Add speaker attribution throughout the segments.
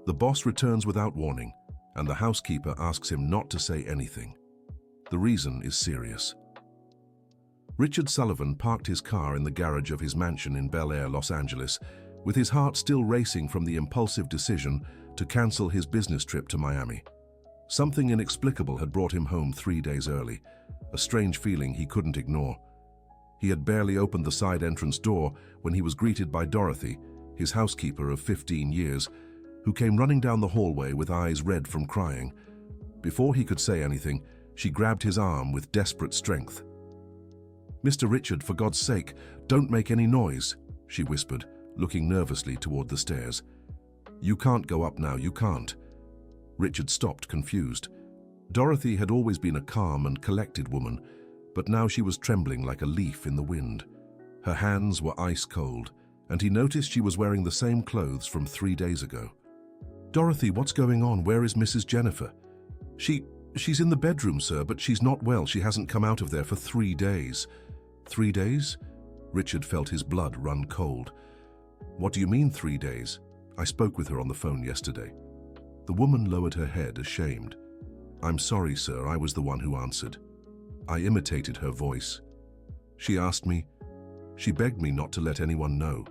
Speaker 1: The boss returns without warning, and the housekeeper asks him not to say anything. The reason is serious. Richard Sullivan parked his car in the garage of his mansion in Bel Air, Los Angeles, with his heart still racing from the impulsive decision to cancel his business trip to Miami. Something inexplicable had brought him home 3 days early, a strange feeling he couldn't ignore. He had barely opened the side entrance door when he was greeted by Dorothy, his housekeeper of 15 years, who came running down the hallway with eyes red from crying. Before he could say anything, she grabbed his arm with desperate strength. "Mr. Richard, for God's sake, don't make any noise," she whispered, looking nervously toward the stairs. "You can't go up now, you can't." Richard stopped, confused. Dorothy had always been a calm and collected woman, but now she was trembling like a leaf in the wind. Her hands were ice cold, and he noticed she was wearing the same clothes from 3 days ago. "Dorothy, what's going on? Where is Mrs. Jennifer?" She's in the bedroom, sir, but she's not well. She hasn't come out of there for 3 days." 3 days? Richard felt his blood run cold. "What do you mean 3 days? I spoke with her on the phone yesterday." The woman lowered her head, ashamed. "I'm sorry, sir, I was the one who answered. I imitated her voice. She asked me. She begged me not to let anyone know."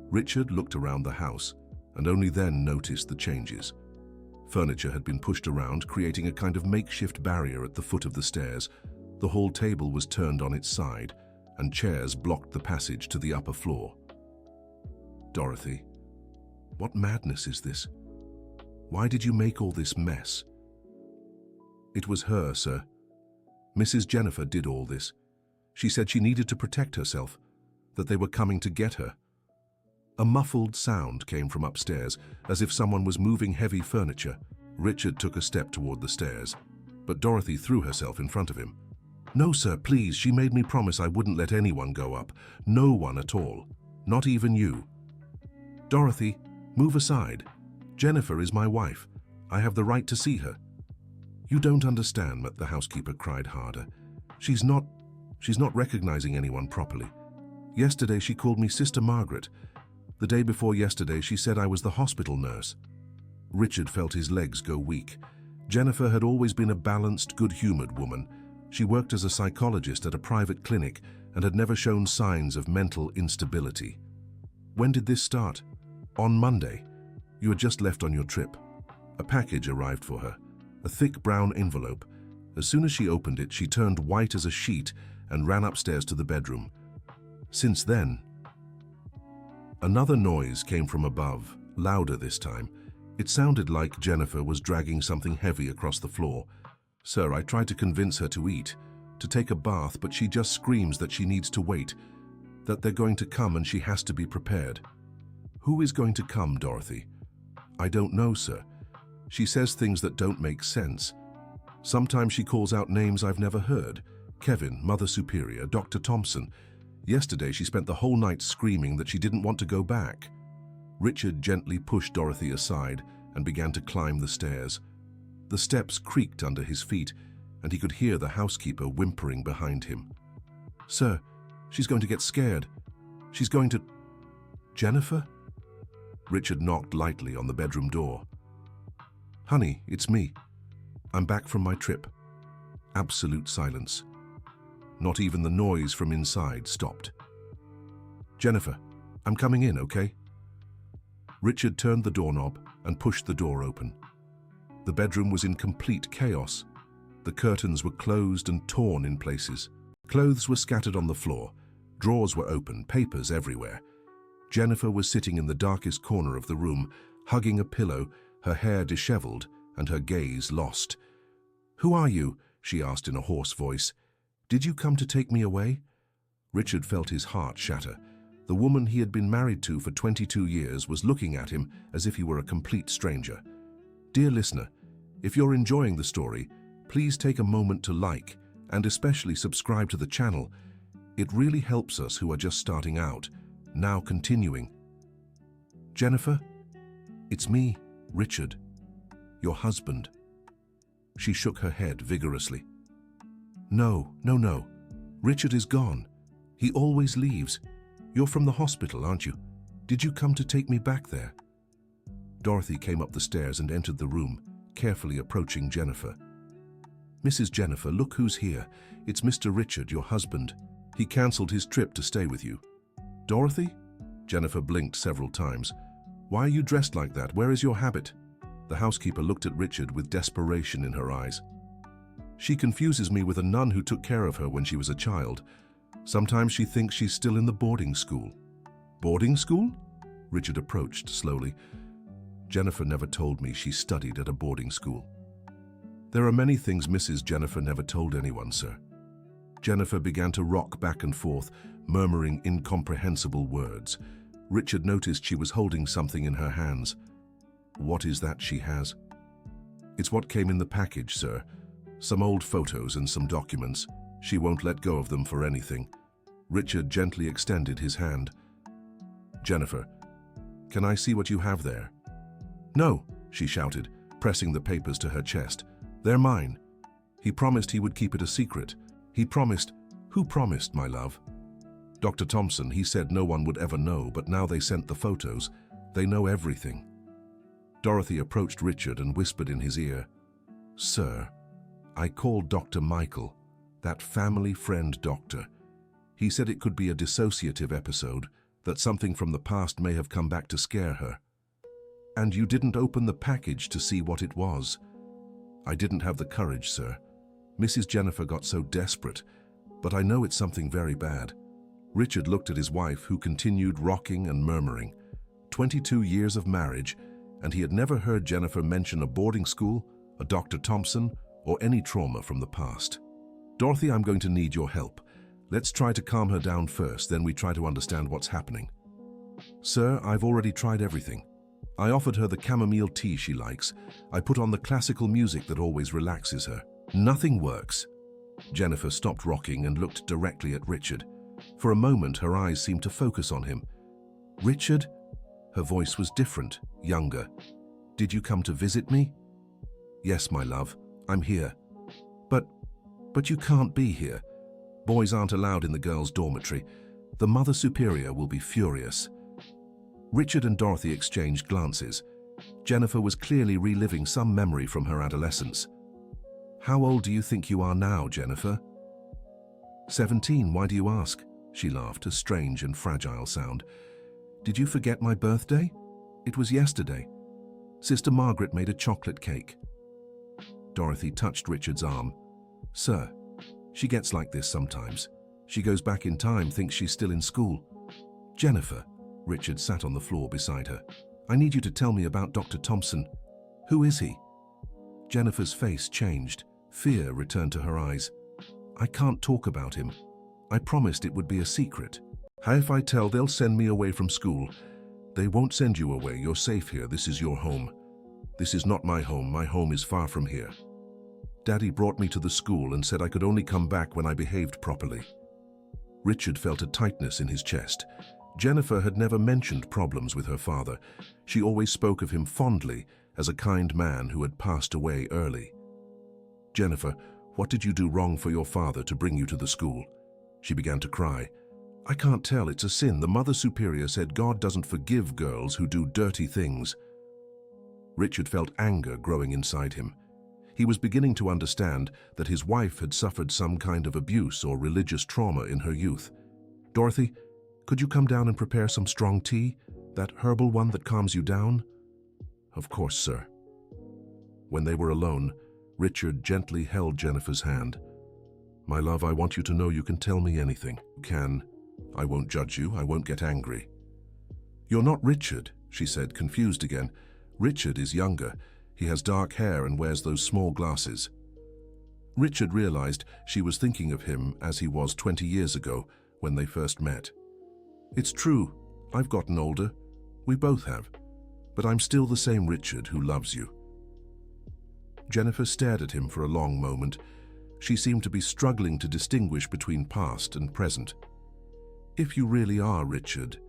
Speaker 1: Richard looked around the house and only then noticed the changes. Furniture had been pushed around, creating a kind of makeshift barrier at the foot of the stairs. The hall table was turned on its side, and chairs blocked the passage to the upper floor. "Dorothy, what madness is this? Why did you make all this mess?" "It was her, sir. Mrs. Jennifer did all this. She said she needed to protect herself, that they were coming to get her." A muffled sound came from upstairs, as if someone was moving heavy furniture. Richard took a step toward the stairs, but Dorothy threw herself in front of him. "No, sir, please. She made me promise I wouldn't let anyone go up. No one at all. Not even you." "Dorothy, move aside. Jennifer is my wife. I have the right to see her." "You don't understand," the housekeeper cried harder. She's not recognizing anyone properly. Yesterday she called me Sister Margaret. The day before yesterday she said I was the hospital nurse." Richard felt his legs go weak. Jennifer had always been a balanced, good-humored woman. She worked as a psychologist at a private clinic and had never shown signs of mental instability. "When did this start?" "On Monday. You had just left on your trip." A package arrived for her, a thick brown envelope. As soon as she opened it, she turned white as a sheet and ran upstairs to the bedroom. Since then, another noise came from above, louder this time. It sounded like Jennifer was dragging something heavy across the floor. "Sir, I tried to convince her to eat, to take a bath, but she just screams that she needs to wait, that they're going to come and she has to be prepared." "Who is going to come, Dorothy?" "I don't know, sir. She says things that don't make sense. Sometimes she calls out names I've never heard. Kevin, Mother Superior, Dr. Thompson. Yesterday she spent the whole night screaming that she didn't want to go back." Richard gently pushed Dorothy aside and began to climb the stairs. The steps creaked under his feet, and he could hear the housekeeper whimpering behind him. "Sir, she's going to get scared. She's going to—" "Jennifer?" Richard knocked lightly on the bedroom door. "Honey, it's me. I'm back from my trip." Absolute silence. Not even the noise from inside stopped. "Jennifer, I'm coming in, okay?" Richard turned the doorknob and pushed the door open. The bedroom was in complete chaos. The curtains were closed and torn in places. Clothes were scattered on the floor. Drawers were open, papers everywhere. Jennifer was sitting in the darkest corner of the room, hugging a pillow, her hair disheveled and her gaze lost. "Who are you?" she asked in a hoarse voice. "Did you come to take me away?" Richard felt his heart shatter. The woman he had been married to for 22 years was looking at him as if he were a complete stranger. Dear listener, if you're enjoying the story, please take a moment to like and especially subscribe to the channel. It really helps us who are just starting out. Now continuing. "Jennifer, it's me, Richard, your husband." She shook her head vigorously. No. Richard is gone. He always leaves. You're from the hospital, aren't you? Did you come to take me back there?" Dorothy came up the stairs and entered the room, carefully approaching Jennifer. "Mrs. Jennifer, look who's here. It's Mr. Richard, your husband. He cancelled his trip to stay with you." "Dorothy?" Jennifer blinked several times. "Why are you dressed like that? Where is your habit?" The housekeeper looked at Richard with desperation in her eyes. "She confuses me with a nun who took care of her when she was a child. Sometimes she thinks she's still in the boarding school." "Boarding school?" Richard approached slowly. "Jennifer never told me she studied at a boarding school." "There are many things Mrs. Jennifer never told anyone, sir." Jennifer began to rock back and forth, murmuring incomprehensible words. Richard noticed she was holding something in her hands. "What is that she has?" "It's what came in the package, sir. Some old photos and some documents. She won't let go of them for anything." Richard gently extended his hand. "Jennifer, can I see what you have there?" "No," she shouted, pressing the papers to her chest. "They're mine. He promised he would keep it a secret. He promised—" "Who promised, my love?" "Dr. Thompson. He said no one would ever know, but now they sent the photos. They know everything." Dorothy approached Richard and whispered in his ear, "Sir, I called Dr. Michael, that family friend doctor. He said it could be a dissociative episode, that something from the past may have come back to scare her. And you didn't open the package to see what it was." "I didn't have the courage, sir. Mrs. Jennifer got so desperate, but I know it's something very bad." Richard looked at his wife, who continued rocking and murmuring. 22 years of marriage, and he had never heard Jennifer mention a boarding school, a Dr. Thompson, or any trauma from the past. "Dorothy, I'm going to need your help. Let's try to calm her down first, then we try to understand what's happening." "Sir, I've already tried everything. I offered her the chamomile tea she likes. I put on the classical music that always relaxes her. Nothing works." Jennifer stopped rocking and looked directly at Richard. For a moment, her eyes seemed to focus on him. "Richard?" Her voice was different, younger. "Did you come to visit me?" "Yes, my love. I'm here." But you can't be here. Boys aren't allowed in the girls' dormitory. The Mother Superior will be furious." Richard and Dorothy exchanged glances. Jennifer was clearly reliving some memory from her adolescence. "How old do you think you are now, Jennifer?" 17, why do you ask?" She laughed, a strange and fragile sound. "Did you forget my birthday? It was yesterday. Sister Margaret made a chocolate cake." Dorothy touched Richard's arm. "Sir, she gets like this sometimes. She goes back in time, thinks she's still in school." "Jennifer," Richard sat on the floor beside her. "I need you to tell me about Dr. Thompson. Who is he?" Jennifer's face changed. Fear returned to her eyes. "I can't talk about him. I promised it would be a secret." "How if I tell, they'll send me away from school?" "They won't send you away. You're safe here. This is your home." "This is not my home. My home is far from here. Daddy brought me to the school and said I could only come back when I behaved properly." Richard felt a tightness in his chest. Jennifer had never mentioned problems with her father. She always spoke of him fondly as a kind man who had passed away early. "Jennifer, what did you do wrong for your father to bring you to the school?" She began to cry. "I can't tell. It's a sin. The Mother Superior said God doesn't forgive girls who do dirty things." Richard felt anger growing inside him. He was beginning to understand that his wife had suffered some kind of abuse or religious trauma in her youth. "Dorothy, could you come down and prepare some strong tea? That herbal one that calms you down?" "Of course, sir." When they were alone, Richard gently held Jennifer's hand. "My love, I want you to know you can tell me anything. You can. I won't judge you. I won't get angry." "You're not Richard," she said, confused again. "Richard is younger. He has dark hair and wears those small glasses." Richard realized she was thinking of him as he was 20 years ago when they first met. "It's true. I've gotten older. We both have. But I'm still the same Richard who loves you." Jennifer stared at him for a long moment. She seemed to be struggling to distinguish between past and present. "If you really are Richard,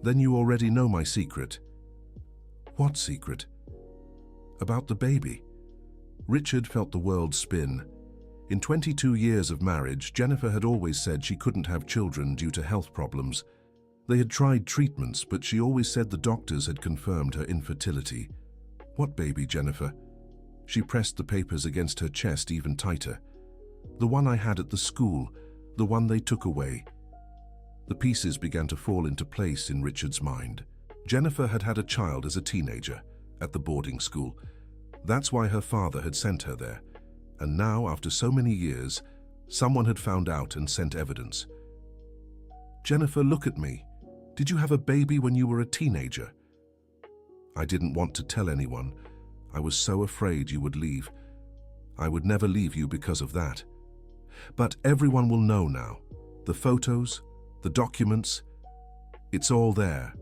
Speaker 1: then you already know my secret." "What secret?" "About the baby." Richard felt the world spin. In 22 years of marriage, Jennifer had always said she couldn't have children due to health problems. They had tried treatments, but she always said the doctors had confirmed her infertility. What baby, Jennifer? She pressed the papers against her chest even tighter. The one I had at the school, the one they took away. The pieces began to fall into place in Richard's mind. Jennifer had had a child as a teenager at the boarding school. That's why her father had sent her there. And now, after so many years, someone had found out and sent evidence. Jennifer, look at me. Did you have a baby when you were a teenager? I didn't want to tell anyone. I was so afraid you would leave. I would never leave you because of that. But everyone will know now. The photos, the documents, it's all there.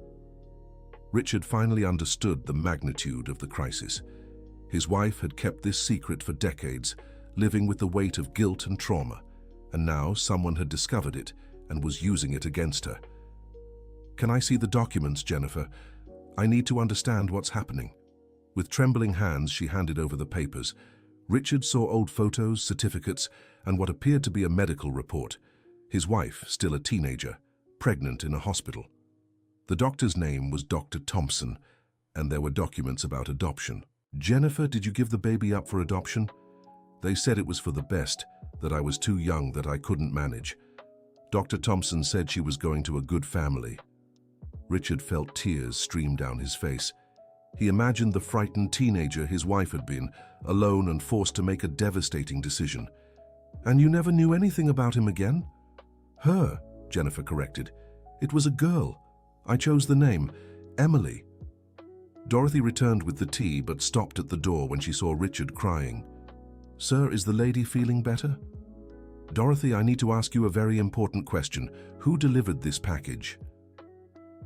Speaker 1: Richard finally understood the magnitude of the crisis. His wife had kept this secret for decades, living with the weight of guilt and trauma, and now someone had discovered it and was using it against her. Can I see the documents, Jennifer? I need to understand what's happening. With trembling hands, she handed over the papers. Richard saw old photos, certificates, and what appeared to be a medical report. His wife, still a teenager, pregnant in a hospital. The doctor's name was Dr. Thompson, and there were documents about adoption. Jennifer, did you give the baby up for adoption? They said it was for the best, that I was too young, that I couldn't manage. Dr. Thompson said she was going to a good family. Richard felt tears stream down his face. He imagined the frightened teenager his wife had been, alone and forced to make a devastating decision. And you never knew anything about him again? Her, Jennifer corrected. It was a girl. I chose the name, Emily. Dorothy returned with the tea but stopped at the door when she saw Richard crying. Sir, is the lady feeling better? Dorothy, I need to ask you a very important question. Who delivered this package?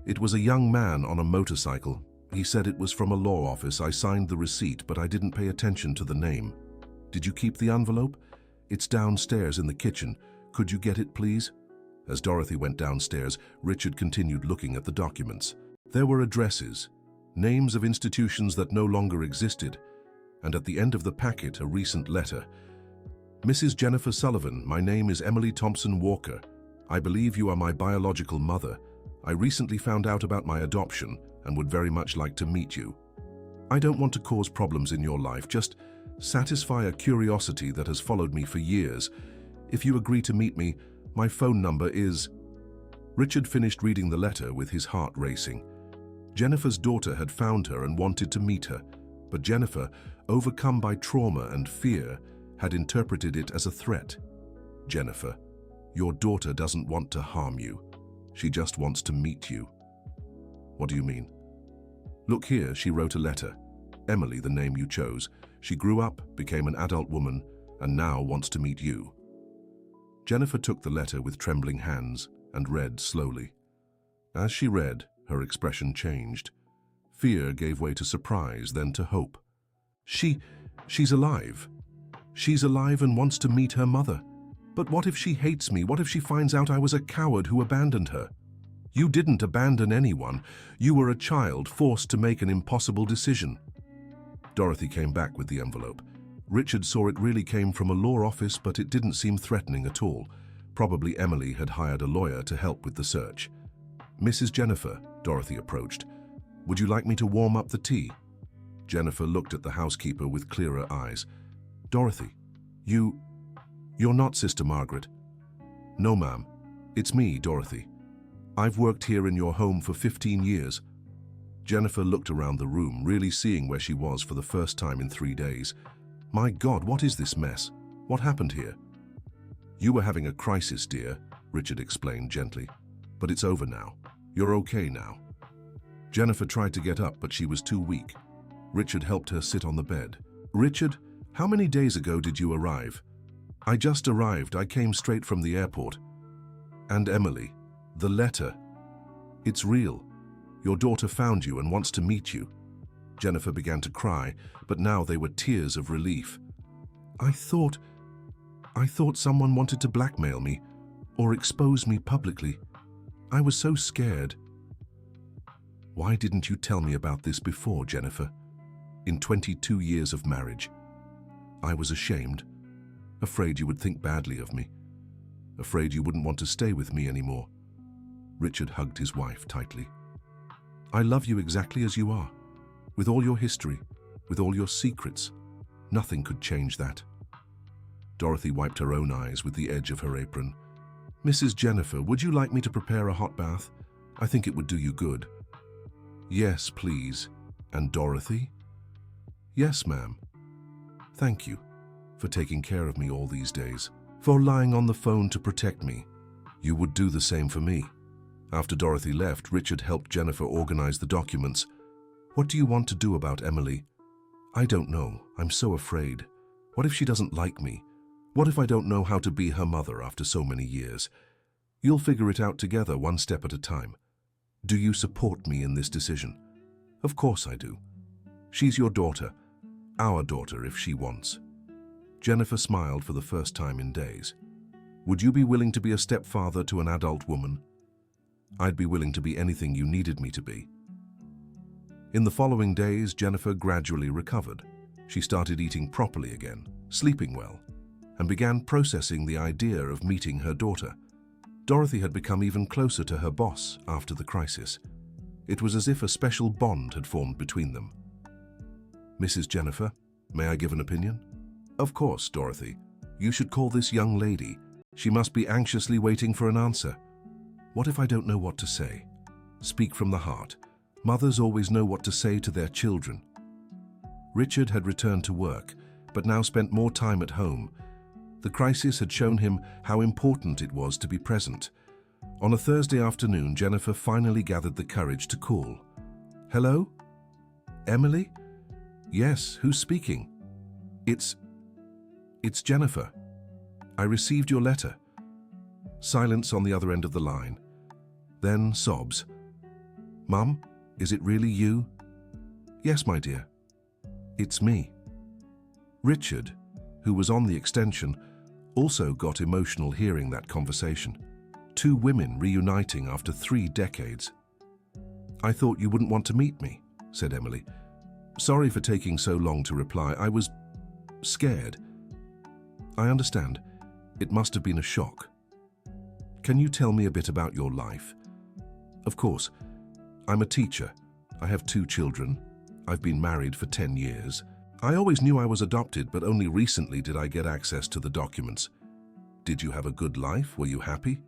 Speaker 1: It was a young man on a motorcycle. He said it was from a law office. I signed the receipt, but I didn't pay attention to the name. Did you keep the envelope? It's downstairs in the kitchen. Could you get it, please? As Dorothy went downstairs, Richard continued looking at the documents. There were addresses, names of institutions that no longer existed, and at the end of the packet, a recent letter. Mrs. Jennifer Sullivan, my name is Emily Thompson Walker. I believe you are my biological mother. I recently found out about my adoption and would very much like to meet you. I don't want to cause problems in your life, just satisfy a curiosity that has followed me for years. If you agree to meet me, my phone number is... Richard finished reading the letter with his heart racing. Jennifer's daughter had found her and wanted to meet her, but Jennifer, overcome by trauma and fear, had interpreted it as a threat. Jennifer, your daughter doesn't want to harm you. She just wants to meet you. What do you mean? Look here, she wrote a letter. Emily, the name you chose. She grew up, became an adult woman, and now wants to meet you. Jennifer took the letter with trembling hands and read slowly. As she read, her expression changed. Fear gave way to surprise, then to hope. She's alive. She's alive and wants to meet her mother. But what if she hates me? What if she finds out I was a coward who abandoned her? You didn't abandon anyone. You were a child forced to make an impossible decision. Dorothy came back with the envelope. Richard saw it really came from a law office, but it didn't seem threatening at all. Probably Emily had hired a lawyer to help with the search. Mrs. Jennifer, Dorothy approached. Would you like me to warm up the tea? Jennifer looked at the housekeeper with clearer eyes. Dorothy, you're not Sister Margaret. No, ma'am. It's me, Dorothy. I've worked here in your home for 15 years. Jennifer looked around the room, really seeing where she was for the first time in 3 days. My God, what is this mess? What happened here? You were having a crisis, dear, Richard explained gently. But it's over now. You're okay now. Jennifer tried to get up, but she was too weak. Richard helped her sit on the bed. Richard, how many days ago did you arrive? I just arrived. I came straight from the airport. And Emily, the letter. It's real. Your daughter found you and wants to meet you. Jennifer began to cry, but now they were tears of relief. I thought someone wanted to blackmail me or expose me publicly. I was so scared. Why didn't you tell me about this before, Jennifer? In 22 years of marriage, I was ashamed, afraid you would think badly of me, afraid you wouldn't want to stay with me anymore. Richard hugged his wife tightly. I love you exactly as you are, with all your history, with all your secrets. Nothing could change that. Dorothy wiped her own eyes with the edge of her apron. Mrs. Jennifer, would you like me to prepare a hot bath? I think it would do you good. Yes, please. And Dorothy? Yes, ma'am. Thank you for taking care of me all these days, for lying on the phone to protect me. You would do the same for me. After Dorothy left, Richard helped Jennifer organize the documents. What do you want to do about Emily? I don't know. I'm so afraid. What if she doesn't like me? What if I don't know how to be her mother after so many years? You'll figure it out together, one step at a time. Do you support me in this decision? Of course I do. She's your daughter, our daughter if she wants. Jennifer smiled for the first time in days. Would you be willing to be a stepfather to an adult woman? I'd be willing to be anything you needed me to be. In the following days, Jennifer gradually recovered. She started eating properly again, sleeping well, and began processing the idea of meeting her daughter. Dorothy had become even closer to her boss after the crisis. It was as if a special bond had formed between them. Mrs. Jennifer, may I give an opinion? Of course, Dorothy. You should call this young lady. She must be anxiously waiting for an answer. What if I don't know what to say? Speak from the heart. Mothers always know what to say to their children. Richard had returned to work, but now spent more time at home. The crisis had shown him how important it was to be present. On a Thursday afternoon, Jennifer finally gathered the courage to call. Hello? Emily? Yes, who's speaking? It's Jennifer. I received your letter. Silence on the other end of the line. Then sobs. Mum, is it really you? Yes, my dear. It's me. Richard, who was on the extension, also got emotional hearing that conversation. Two women reuniting after 3 decades. I thought you wouldn't want to meet me, said Emily. Sorry for taking so long to reply. I was scared. I understand. It must have been a shock. Can you tell me a bit about your life? Of course. I'm a teacher. I have 2 children. I've been married for 10 years. I always knew I was adopted, but only recently did I get access to the documents. Did you have a good life? Were you happy?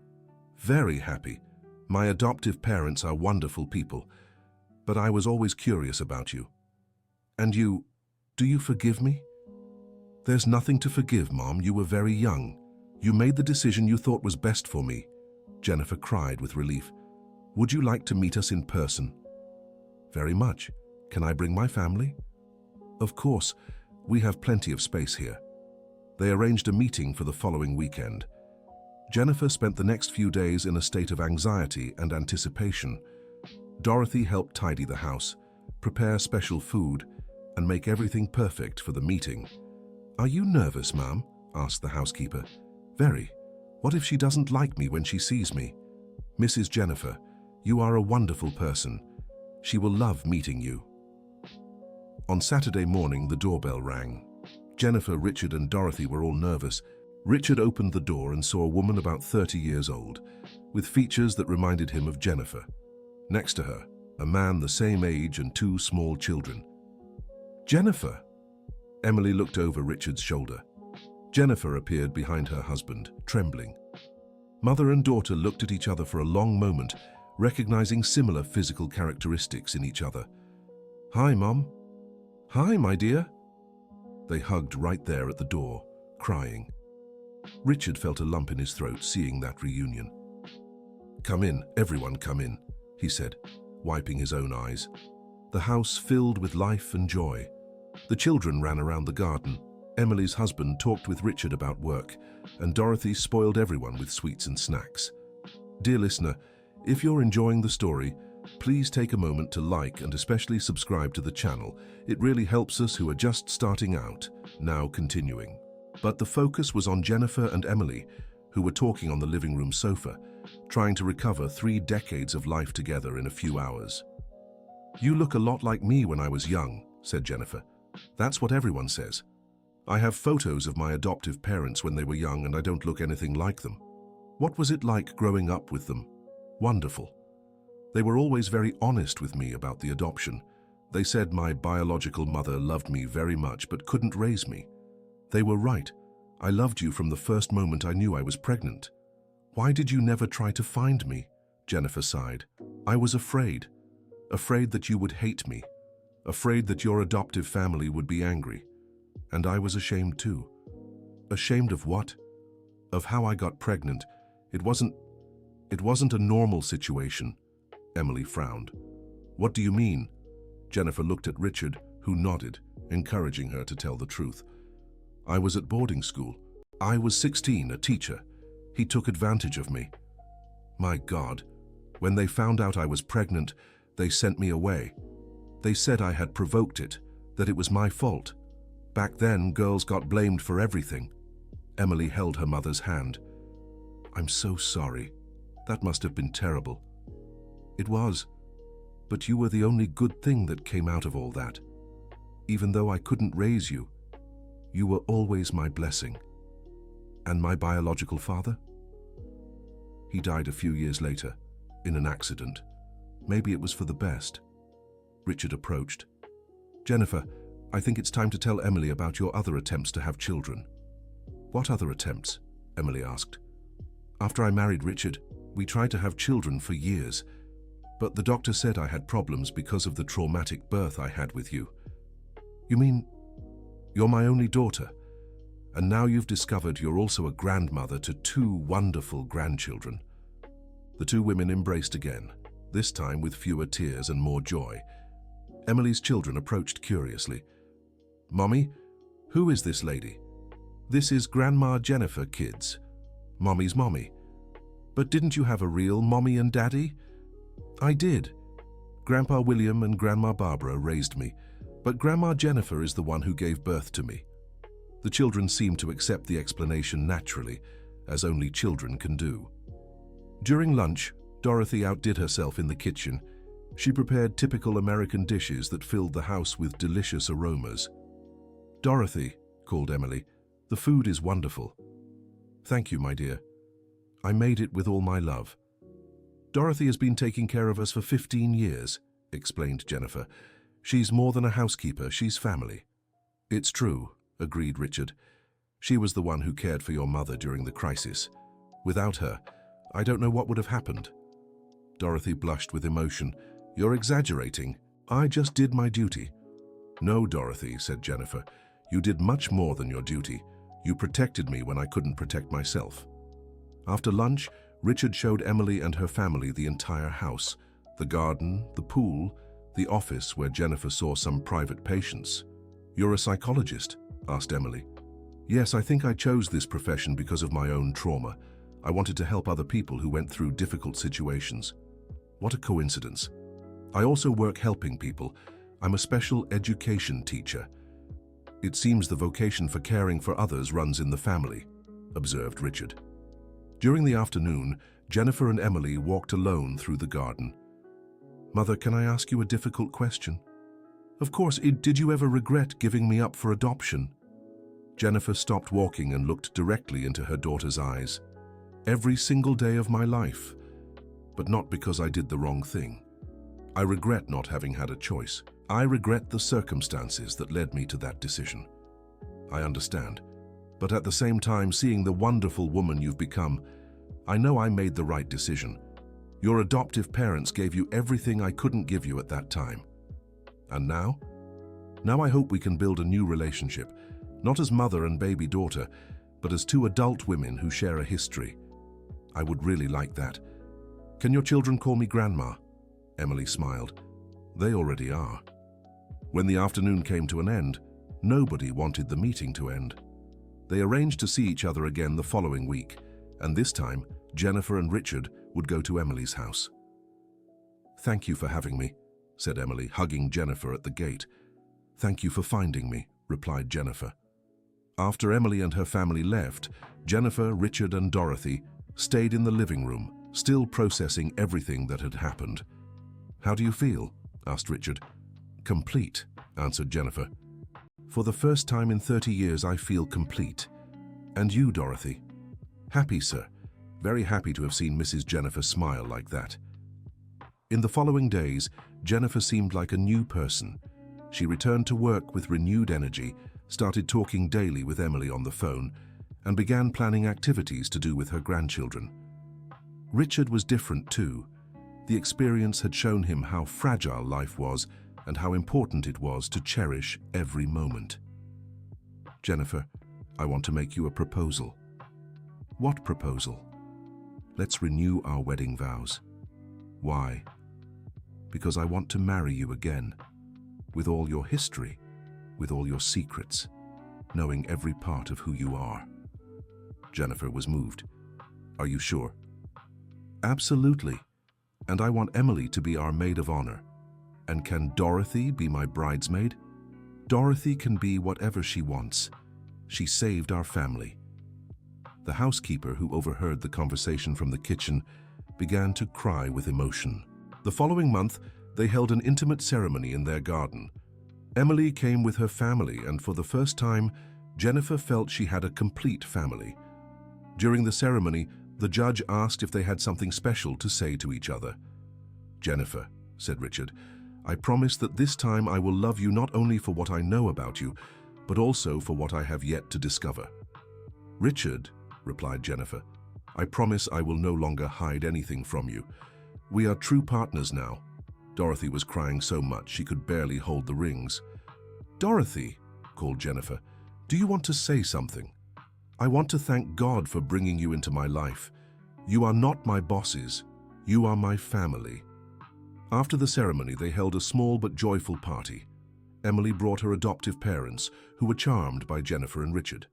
Speaker 1: Very happy. My adoptive parents are wonderful people, but I was always curious about you. And you, do you forgive me? There's nothing to forgive, Mom. You were very young. You made the decision you thought was best for me. Jennifer cried with relief. Would you like to meet us in person? Very much. Can I bring my family? Of course. We have plenty of space here. They arranged a meeting for the following weekend. Jennifer spent the next few days in a state of anxiety and anticipation. Dorothy helped tidy the house, prepare special food, and make everything perfect for the meeting. Are you nervous, Ma'am? Asked the housekeeper. Very. What if she doesn't like me when she sees me? Mrs. Jennifer, you are a wonderful person. She will love meeting you. On Saturday morning, the doorbell rang. Jennifer, Richard, and Dorothy were all nervous. Richard opened the door and saw a woman about 30 years old, with features that reminded him of Jennifer. Next to her, a man the same age and 2 small children. Jennifer! Emily looked over Richard's shoulder. Jennifer appeared behind her husband, trembling. Mother and daughter looked at each other for a long moment, recognizing similar physical characteristics in each other. Hi, Mom. Hi, my dear. They hugged right there at the door, crying. Richard felt a lump in his throat seeing that reunion. Come in, everyone come in, he said, wiping his own eyes. The house filled with life and joy. The children ran around the garden. Emily's husband talked with Richard about work, and Dorothy spoiled everyone with sweets and snacks. Dear listener, if you're enjoying the story, please take a moment to like and especially subscribe to the channel. It really helps us who are just starting out, now continuing. But the focus was on Jennifer and Emily, who were talking on the living room sofa, trying to recover 3 decades of life together in a few hours. You look a lot like me when I was young, said Jennifer. That's what everyone says. I have photos of my adoptive parents when they were young and I don't look anything like them. What was it like growing up with them? Wonderful. They were always very honest with me about the adoption. They said my biological mother loved me very much but couldn't raise me. They were right. I loved you from the first moment I knew I was pregnant. Why did you never try to find me? Jennifer sighed. I was afraid. Afraid that you would hate me. Afraid that your adoptive family would be angry. And I was ashamed too. Ashamed of what? Of how I got pregnant. It wasn't a normal situation. Emily frowned. What do you mean? Jennifer looked at Richard, who nodded, encouraging her to tell the truth. I was at boarding school. I was 16, a teacher. He took advantage of me. My God. When they found out I was pregnant, they sent me away. They said I had provoked it, that it was my fault. Back then, girls got blamed for everything. Emily held her mother's hand. I'm so sorry. That must have been terrible. It was. But you were the only good thing that came out of all that. Even though I couldn't raise you, you were always my blessing. And my biological father? He died a few years later, in an accident. Maybe it was for the best. Richard approached. Jennifer, I think it's time to tell Emily about your other attempts to have children. What other attempts? Emily asked. After I married Richard, we tried to have children for years, but the doctor said I had problems because of the traumatic birth I had with you. You mean, you're my only daughter, and now you've discovered you're also a grandmother to 2 wonderful grandchildren. The 2 women embraced again, this time with fewer tears and more joy. Emily's children approached curiously. Mommy, who is this lady? This is Grandma Jennifer, kids. Mommy's mommy. But didn't you have a real mommy and daddy? I did. Grandpa William and Grandma Barbara raised me, but Grandma Jennifer is the one who gave birth to me. The children seemed to accept the explanation naturally, as only children can do. During lunch, Dorothy outdid herself in the kitchen. She prepared typical American dishes that filled the house with delicious aromas. Dorothy, called Emily, the food is wonderful. Thank you, my dear. I made it with all my love. Dorothy has been taking care of us for 15 years, explained Jennifer. She's more than a housekeeper, she's family. It's true, agreed Richard. She was the one who cared for your mother during the crisis. Without her, I don't know what would have happened. Dorothy blushed with emotion. You're exaggerating. I just did my duty. No, Dorothy, said Jennifer. You did much more than your duty. You protected me when I couldn't protect myself. After lunch, Richard showed Emily and her family the entire house, the garden, the pool, the office where Jennifer saw some private patients. You're a psychologist? Asked Emily. Yes, I think I chose this profession because of my own trauma. I wanted to help other people who went through difficult situations. What a coincidence. I also work helping people. I'm a special education teacher. It seems the vocation for caring for others runs in the family, observed Richard. During the afternoon, Jennifer and Emily walked alone through the garden. Mother, can I ask you a difficult question? Of course, did you ever regret giving me up for adoption? Jennifer stopped walking and looked directly into her daughter's eyes. Every single day of my life, but not because I did the wrong thing. I regret not having had a choice. I regret the circumstances that led me to that decision. I understand. But at the same time, seeing the wonderful woman you've become, I know I made the right decision. Your adoptive parents gave you everything I couldn't give you at that time. And now? Now I hope we can build a new relationship, not as mother and baby daughter, but as 2 adult women who share a history. I would really like that. Can your children call me Grandma? Emily smiled. They already are. When the afternoon came to an end, nobody wanted the meeting to end. They arranged to see each other again the following week, and this time, Jennifer and Richard would go to Emily's house. Thank you for having me, said Emily, hugging Jennifer at the gate. Thank you for finding me, replied Jennifer. After Emily and her family left, Jennifer, Richard, and Dorothy stayed in the living room, still processing everything that had happened. How do you feel? Asked Richard. Complete, answered Jennifer. For the first time in 30 years, I feel complete. And you, Dorothy? Happy, sir. very happy to have seen Mrs. Jennifer smile like that. In the following days, Jennifer seemed like a new person. She returned to work with renewed energy, started talking daily with Emily on the phone, and began planning activities to do with her grandchildren. Richard was different too. The experience had shown him how fragile life was and how important it was to cherish every moment. "Jennifer, I want to make you a proposal." "What proposal?" "Let's renew our wedding vows." "Why?" "Because I want to marry you again, with all your history, with all your secrets, knowing every part of who you are." Jennifer was moved. "Are you sure?" "Absolutely. And I want Emily to be our maid of honor. And can Dorothy be my bridesmaid?" "Dorothy can be whatever she wants. She saved our family." The housekeeper, who overheard the conversation from the kitchen, began to cry with emotion. The following month, they held an intimate ceremony in their garden. Emily came with her family, and for the first time, Jennifer felt she had a complete family. During the ceremony, the judge asked if they had something special to say to each other. "Jennifer," said Richard, "I promise that this time I will love you not only for what I know about you, but also for what I have yet to discover." "Richard," replied Jennifer, "I promise I will no longer hide anything from you. We are true partners now." Dorothy was crying so much she could barely hold the rings. "Dorothy," called Jennifer, "do you want to say something? I want to thank God for bringing you into my life. You are not my bosses. You are my family." After the ceremony, they held a small but joyful party. Emily brought her adoptive parents, who were charmed by Jennifer and Richard.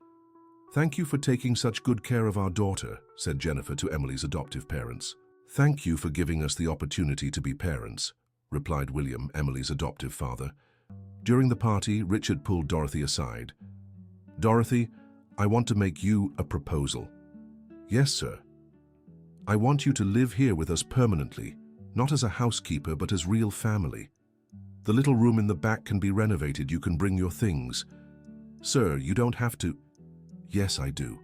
Speaker 1: "Thank you for taking such good care of our daughter," said Jennifer to Emily's adoptive parents. "Thank you for giving us the opportunity to be parents," replied William, Emily's adoptive father. During the party, Richard pulled Dorothy aside. "Dorothy, I want to make you a proposal." "Yes, sir." "I want you to live here with us permanently, not as a housekeeper, but as real family. The little room in the back can be renovated. You can bring your things. Sir, you don't have to." "Yes, I do.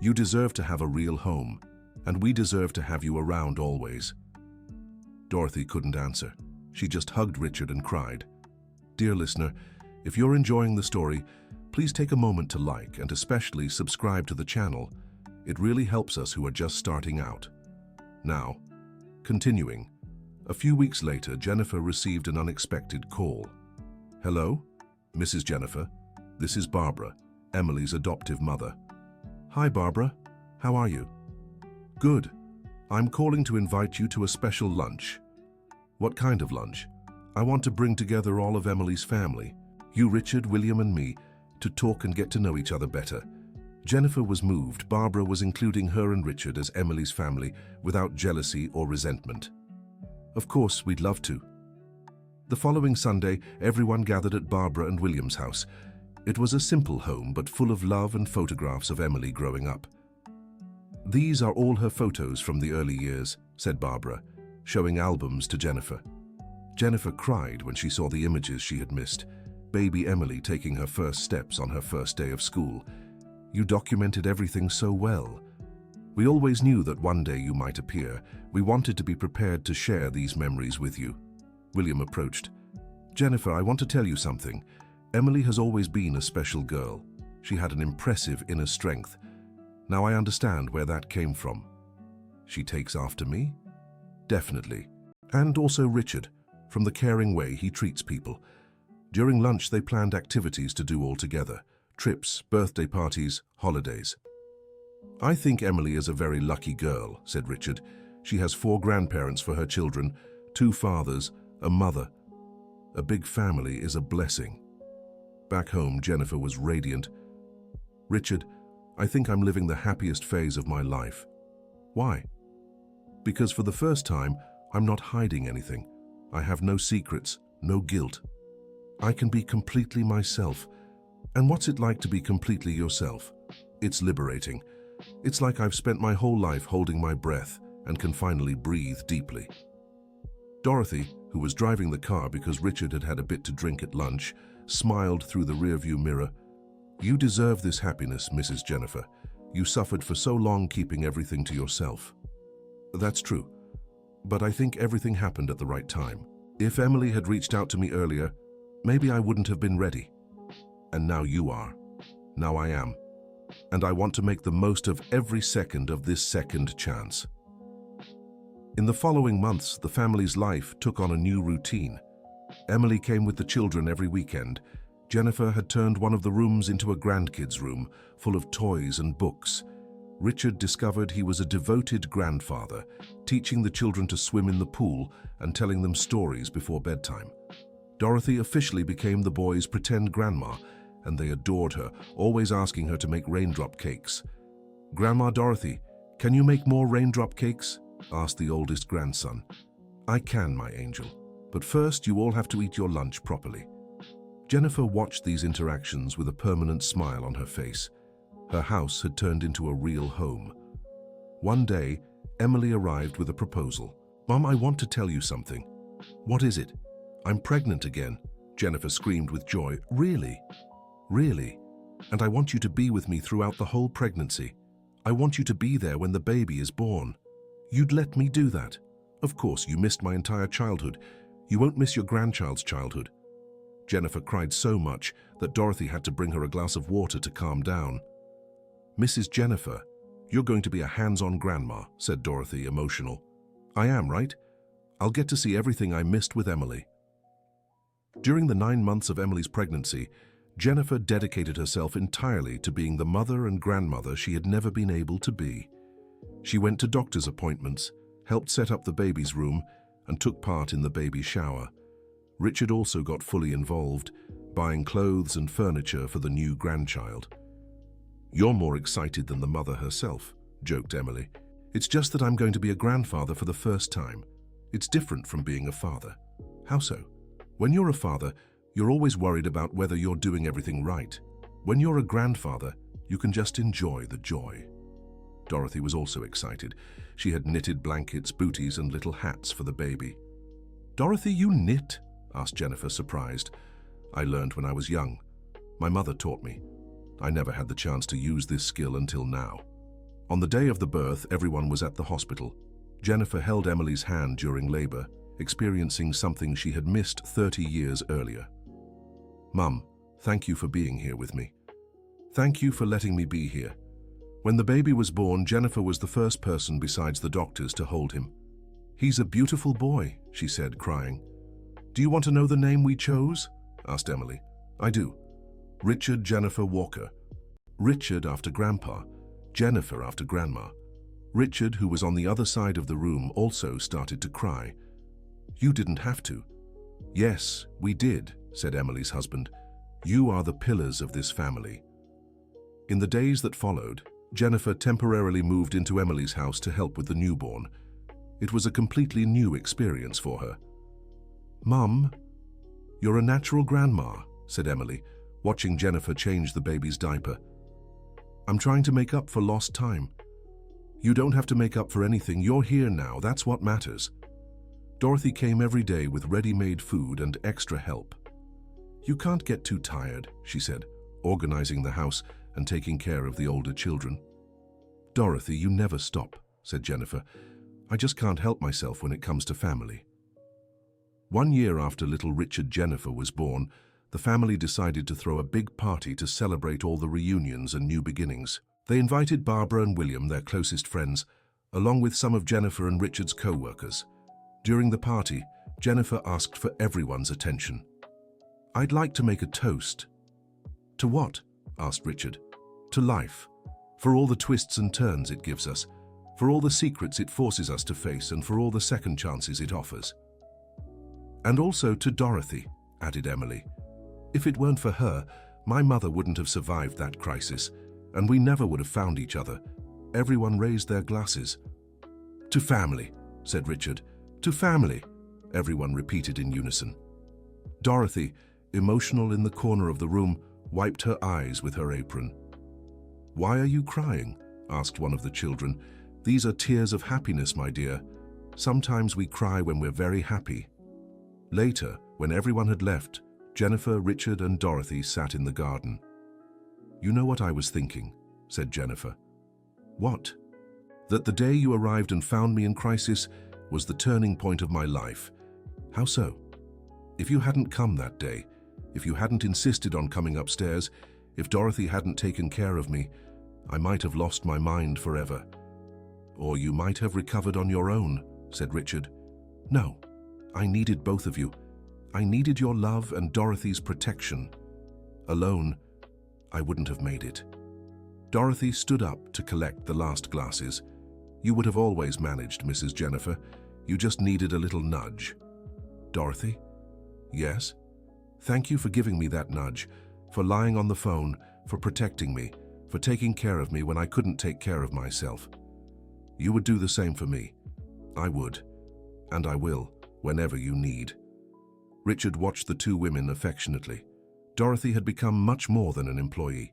Speaker 1: You deserve to have a real home, and we deserve to have you around always." Dorothy couldn't answer. She just hugged Richard and cried. Dear listener, if you're enjoying the story, please take a moment to like and especially subscribe to the channel. It really helps us who are just starting out. Now, continuing. A few weeks later, Jennifer received an unexpected call. "Hello, Mrs. Jennifer. This is Barbara, Emily's adoptive mother." "Hi, Barbara. How are you?" "Good. I'm calling to invite you to a special lunch." "What kind of lunch?" "I want to bring together all of Emily's family, you, Richard, William, and me, to talk and get to know each other better." Jennifer was moved. Barbara was including her and Richard as Emily's family without jealousy or resentment. "Of course, we'd love to." The following Sunday, everyone gathered at Barbara and William's house. It was a simple home, but full of love and photographs of Emily growing up. "These are all her photos from the early years," said Barbara, showing albums to Jennifer. Jennifer cried when she saw the images she had missed. Baby Emily taking her first steps on her first day of school. "You documented everything so well. We always knew that one day you might appear. We wanted to be prepared to share these memories with you." William approached. "Jennifer, I want to tell you something. Emily has always been a special girl. She had an impressive inner strength. Now I understand where that came from." "She takes after me?" "Definitely. And also Richard, from the caring way he treats people." During lunch, they planned activities to do all together. Trips, birthday parties, holidays. "I think Emily is a very lucky girl," said Richard. "She has 4 grandparents for her children, 2 fathers, a mother. A big family is a blessing." Back home, Jennifer was radiant. "Richard, I think I'm living the happiest phase of my life." "Why?" "Because for the first time, I'm not hiding anything. I have no secrets, no guilt. I can be completely myself. And what's it like to be completely yourself? It's liberating. It's like I've spent my whole life holding my breath and can finally breathe deeply." Dorothy, who was driving the car because Richard had had a bit to drink at lunch, smiled through the rearview mirror. "You deserve this happiness, Mrs. Jennifer. You suffered for so long keeping everything to yourself. That's true, but I think everything happened at the right time. If Emily had reached out to me earlier, maybe I wouldn't have been ready. And now you are. Now I am. And I want to make the most of every second of this second chance. In the following months, the family's life took on a new routine. Emily came with the children every weekend. Jennifer had turned one of the rooms into a grandkids' room, full of toys and books. Richard discovered he was a devoted grandfather, teaching the children to swim in the pool and telling them stories before bedtime. Dorothy officially became the boys' pretend grandma, and they adored her, always asking her to make raindrop cakes. "Grandma Dorothy, can you make more raindrop cakes?" asked the oldest grandson. "I can, my angel, but first you all have to eat your lunch properly." Jennifer watched these interactions with a permanent smile on her face. Her house had turned into a real home. One day, Emily arrived with a proposal. "Mom, I want to tell you something." "What is it?" "I'm pregnant again," Jennifer screamed with joy. "Really? Really? And I want you to be with me throughout the whole pregnancy. I want you to be there when the baby is born. You'd let me do that? Of course, you missed my entire childhood. You won't miss your grandchild's childhood." Jennifer cried so much that Dorothy had to bring her a glass of water to calm down. "Mrs. Jennifer, you're going to be a hands-on grandma," said Dorothy, emotional. "I am, right? I'll get to see everything I missed with Emily." During the 9 months of Emily's pregnancy, Jennifer dedicated herself entirely to being the mother and grandmother she had never been able to be. She went to doctor's appointments, helped set up the baby's room, and took part in the baby shower. Richard also got fully involved, buying clothes and furniture for the new grandchild. "You're more excited than the mother herself," joked Emily. "It's just that I'm going to be a grandfather for the first time. It's different from being a father." "How so?" "When you're a father, you're always worried about whether you're doing everything right. When you're a grandfather, you can just enjoy the joy." Dorothy was also excited. She had knitted blankets, booties, and little hats for the baby. "Dorothy, you knit?" asked Jennifer, surprised. "I learned when I was young. My mother taught me. I never had the chance to use this skill until now." On the day of the birth, everyone was at the hospital. Jennifer held Emily's hand during labor, experiencing something she had missed 30 years earlier. "Mum, thank you for being here with me. Thank you for letting me be here." When the baby was born, Jennifer was the first person besides the doctors to hold him. "He's a beautiful boy," she said, crying. "Do you want to know the name we chose?" asked Emily. "I do. Richard Jennifer Walker." Richard after Grandpa, Jennifer after Grandma. Richard, who was on the other side of the room, also started to cry. "You didn't have to." "Yes, we did," said Emily's husband. "You are the pillars of this family." In the days that followed, Jennifer temporarily moved into Emily's house to help with the newborn. It was a completely new experience for her. "Mum, you're a natural grandma," said Emily, watching Jennifer change the baby's diaper. "I'm trying to make up for lost time." "You don't have to make up for anything. You're here now. That's what matters." Dorothy came every day with ready-made food and extra help. "You can't get too tired," she said, organizing the house and taking care of the older children. "Dorothy, you never stop," said Jennifer. "I just can't help myself when it comes to family." 1 year after little Richard Jennifer was born, the family decided to throw a big party to celebrate all the reunions and new beginnings. They invited Barbara and William, their closest friends, along with some of Jennifer and Richard's co-workers. During the party, Jennifer asked for everyone's attention. "I'd like to make a toast." "To what?" asked Richard. "To life. For all the twists and turns it gives us, for all the secrets it forces us to face, and for all the second chances it offers." "And also to Dorothy," added Emily. "If it weren't for her, my mother wouldn't have survived that crisis, and we never would have found each other." Everyone raised their glasses. "To family," said Richard. "To family," everyone repeated in unison. Dorothy, emotional in the corner of the room, wiped her eyes with her apron. "Why are you crying?" asked one of the children. "These are tears of happiness, my dear. Sometimes we cry when we're very happy." Later, when everyone had left, Jennifer, Richard, and Dorothy sat in the garden. "You know what I was thinking," said Jennifer. What? That the day you arrived and found me in crisis was the turning point of my life. How so? If you hadn't come that day, if you hadn't insisted on coming upstairs, if Dorothy hadn't taken care of me, I might have lost my mind forever. Or you might have recovered on your own, said Richard. No, I needed both of you. I needed your love and Dorothy's protection. Alone, I wouldn't have made it. Dorothy stood up to collect the last glasses. You would have always managed, Mrs. Jennifer. You just needed a little nudge. Dorothy? Yes? Thank you for giving me that nudge, for lying on the phone, for protecting me, for taking care of me when I couldn't take care of myself. You would do the same for me. I would, and I will, whenever you need. Richard watched the two women affectionately. Dorothy had become much more than an employee.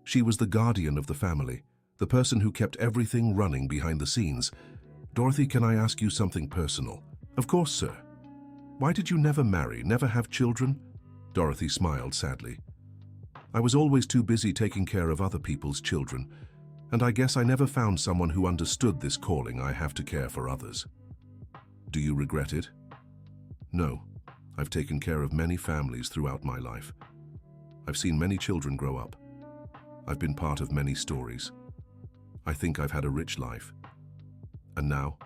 Speaker 1: She was the guardian of the family, the person who kept everything running behind the scenes. Dorothy, can I ask you something personal? Of course, sir. Why did you never marry, never have children? Dorothy smiled sadly. I was always too busy taking care of other people's children, and I guess I never found someone who understood this calling I have to care for others. Do you regret it? No. I've taken care of many families throughout my life. I've seen many children grow up. I've been part of many stories. I think I've had a rich life. And now?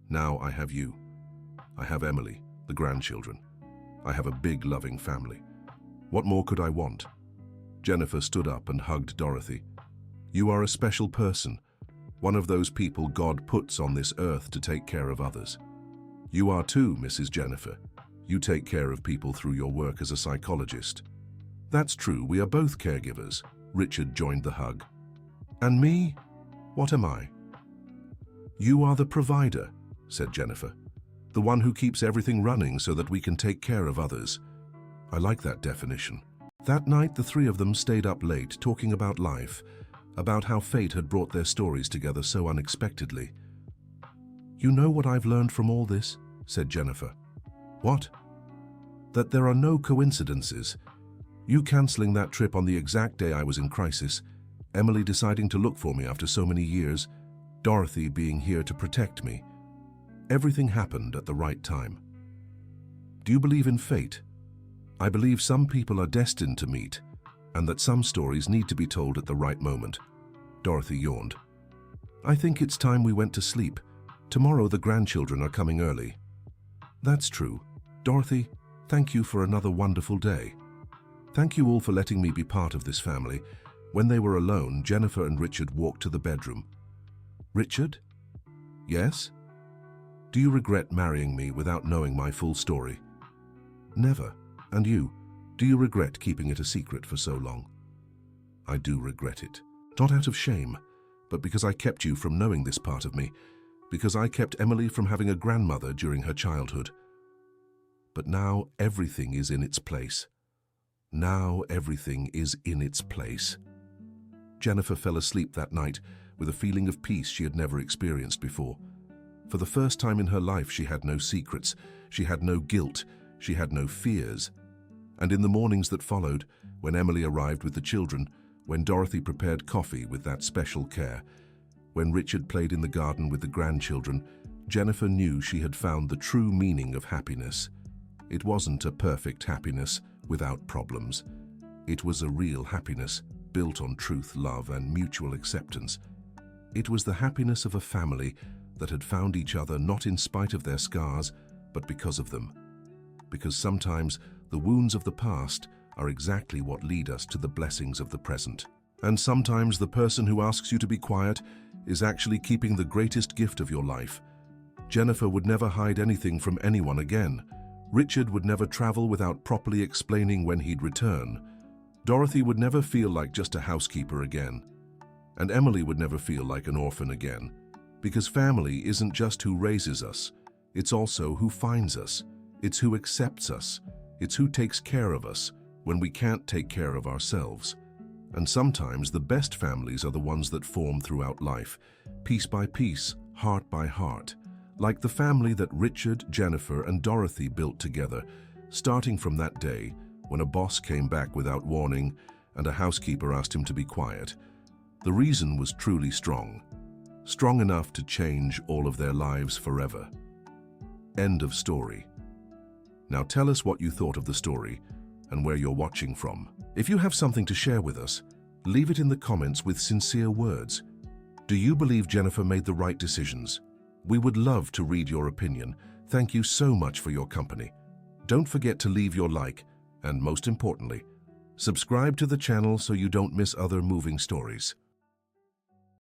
Speaker 1: Now I have you. I have Emily, the grandchildren. I have a big, loving family. What more could I want? Jennifer stood up and hugged Dorothy. You are a special person, one of those people God puts on this earth to take care of others. You are too, Mrs. Jennifer. You take care of people through your work as a psychologist. That's true, we are both caregivers. Richard joined the hug. And me? What am I? You are the provider, said Jennifer. The one who keeps everything running so that we can take care of others. I like that definition. That night, the three of them stayed up late talking about life, about how fate had brought their stories together so unexpectedly. You know what I've learned from all this? Said Jennifer. What? That there are no coincidences. You cancelling that trip on the exact day I was in crisis, Emily deciding to look for me after so many years, Dorothy being here to protect me. Everything happened at the right time. Do you believe in fate? I believe some people are destined to meet, and that some stories need to be told at the right moment. Dorothy yawned. I think it's time we went to sleep. Tomorrow the grandchildren are coming early. That's true. Dorothy, thank you for another wonderful day. Thank you all for letting me be part of this family. When they were alone, Jennifer and Richard walked to the bedroom. Richard? Yes? Do you regret marrying me without knowing my full story? Never. And you? Do you regret keeping it a secret for so long? I do regret it. Not out of shame, but because I kept you from knowing this part of me, because I kept Emily from having a grandmother during her childhood. But now everything is in its place. Now everything is in its place. Jennifer fell asleep that night with a feeling of peace she had never experienced before. For the first time in her life, she had no secrets, she had no guilt, she had no fears. And in the mornings that followed, when Emily arrived with the children, when Dorothy prepared coffee with that special care, when Richard played in the garden with the grandchildren, Jennifer knew she had found the true meaning of happiness. It wasn't a perfect happiness without problems. It was a real happiness built on truth, love, and mutual acceptance. It was the happiness of a family that had found each other not in spite of their scars, but because of them. Because sometimes the wounds of the past are exactly what lead us to the blessings of the present. And sometimes the person who asks you to be quiet is actually keeping the greatest gift of your life. Jennifer would never hide anything from anyone again. Richard would never travel without properly explaining when he'd return. Dorothy would never feel like just a housekeeper again. And Emily would never feel like an orphan again. Because family isn't just who raises us, it's also who finds us. It's who accepts us. It's who takes care of us when we can't take care of ourselves. And sometimes the best families are the ones that form throughout life, piece by piece, heart by heart. Like the family that Richard, Jennifer, and Dorothy built together, starting from that day when a boss came back without warning and a housekeeper asked him to be quiet. The reason was truly strong, strong enough to change all of their lives forever. End of story. Now tell us what you thought of the story and where you're watching from. If you have something to share with us, leave it in the comments with sincere words. Do you believe Jennifer made the right decisions? We would love to read your opinion. Thank you so much for your company. Don't forget to leave your like, and most importantly, subscribe to the channel so you don't miss other moving stories.